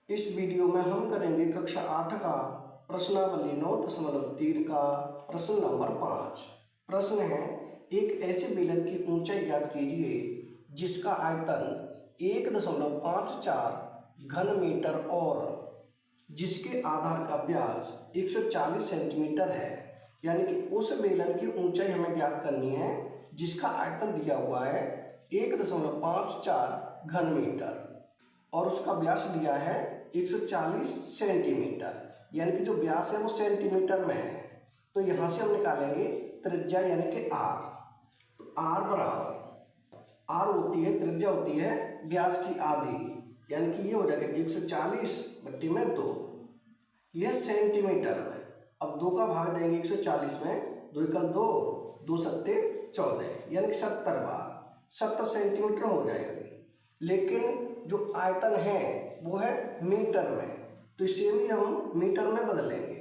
इस वीडियो में हम करेंगे कक्षा 8 का प्रश्नावली 9.3 का प्रश्न नंबर 5। प्रश्न है, एक ऐसे बेलन की ऊंचाई ज्ञात कीजिए जिसका आयतन 1.54 घन मीटर और जिसके आधार का व्यास 140 सेंटीमीटर है। यानी कि उस बेलन की ऊंचाई हमें ज्ञात करनी है जिसका आयतन दिया हुआ है 1.54 घन मीटर और उसका व्यास दिया है 140 सेंटीमीटर। यानी कि जो व्यास है वो सेंटीमीटर में है, तो यहाँ से हम निकालेंगे त्रिज्या यानी कि आर। तो आर बराबर आर होती है, त्रिज्या होती है व्यास की आधी, यानी कि ये हो जाएगा 140/2। यह सेंटीमीटर में। अब 2 का भाग देंगे 140 में, 2 एकम 2, 2 सत्ते 14, यानी कि 70 बार 70 सेंटीमीटर हो जाएगी। लेकिन जो आयतन है वो है मीटर में, तो इसे भी हम मीटर में बदलेंगे।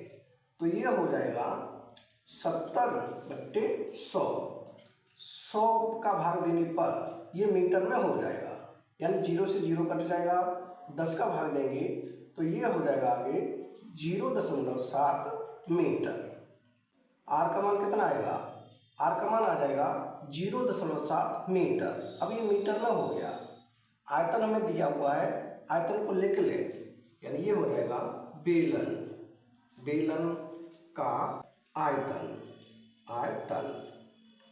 तो ये हो जाएगा 70/100। 100 का भाग देने पर ये मीटर में हो जाएगा, यानी 0 से 0 कट जाएगा। 10 का भाग देंगे तो ये हो जाएगा आगे 0.7 मीटर। आर का मान कितना आएगा? आर का मान आ जाएगा 0.7 मीटर। अब ये मीटर में हो गया। आयतन हमें दिया हुआ है, आयतन को लिख ले, यानी ये हो जाएगा बेलन। बेलन का आयतन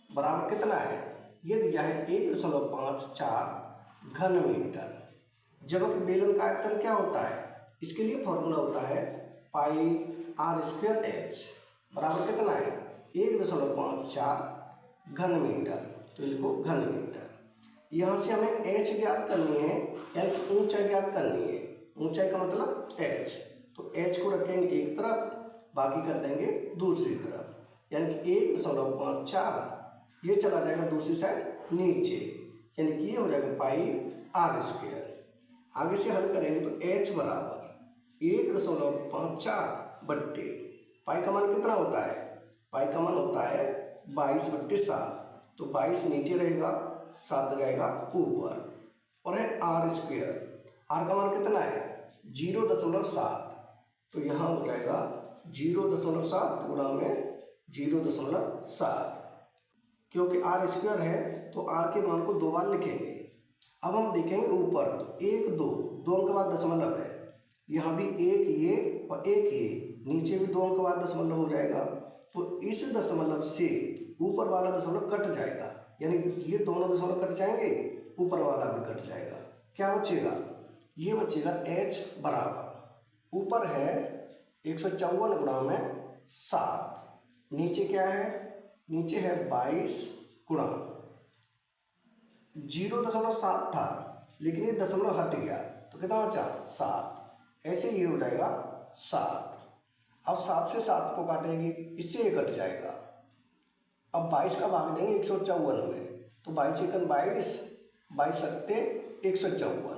बराबर कितना है? ये दिया है 1.54 घन मीटर। जबकि बेलन का आयतन क्या होता है? इसके लिए फॉर्मूला होता है πr²h बराबर कितना है? 1.54 घन मीटर। तो लिखो घन मीटर। यहाँ से हमें h ज्ञात करनी है, यानी कि ऊंचाई ज्ञात करनी है। ऊंचाई का मतलब h। तो h को रखेंगे एक तरफ, बाकी कर देंगे दूसरी तरफ, यानी कि 1.54 ये चला जाएगा दूसरी साइड नीचे, यानी कि ये हो जाएगा πr²। आगे से हल करेंगे तो h बराबर 1.54 पाई का मान कितना होता है? पाई का मान होता है 22/7। तो 22 नीचे रहेगा, 7 जाएगा ऊपर, और है r²। आर का मान कितना है? 0.7। तो यहाँ हो जाएगा 0.7 गुणा में 0.7। क्योंकि r² है तो r के मान को 2 बार लिखेंगे। अब हम देखेंगे ऊपर, तो 1 2 अंक बाद दशमलव है, यहाँ भी 1 ये और 1 ये, नीचे भी 2 अंक बाद दशमलव हो जाएगा। तो इस दशमलव से ऊपर वाला दशमलव कट जाएगा, यानी ये दोनों दशमलव कट जाएंगे, ऊपर वाला भी कट जाएगा। क्या बचेगा? ये बचेगा h बराबर, ऊपर है 154 गुणा में 7, नीचे क्या है? नीचे है 22 गुणा 0.7 था, लेकिन ये दशमलव हट गया तो कितना बचा? 7। ऐसे ये हो जाएगा 7। अब 7 से 7 को काटेंगे, इससे ये कट जाएगा। अब 22 का भाग देंगे 154 में, तो 22 एकम 22, 22 सत्ते 154,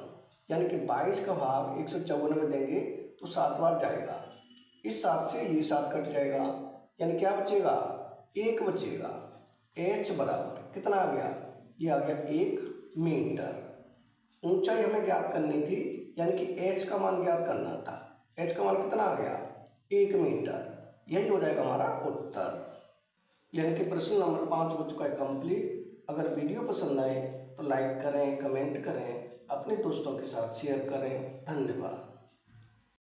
यानी कि 22 का भाग 154 में देंगे तो 7 बार जाएगा। इस 7 से ये 7 कट जाएगा, यानी क्या बचेगा? 1 बचेगा। h बराबर कितना आ गया? ये आ गया 1 मीटर। ऊंचाई हमें ज्ञात करनी थी, यानी कि h का मान ज्ञात करना था। h का मान कितना आ गया? 1 मीटर। यही हो जाएगा हमारा उत्तर। यानी कि प्रश्न नंबर 5 हो चुका है कंप्लीट। अगर वीडियो पसंद आए तो लाइक करें, कमेंट करें, अपने दोस्तों के साथ शेयर करें। धन्यवाद।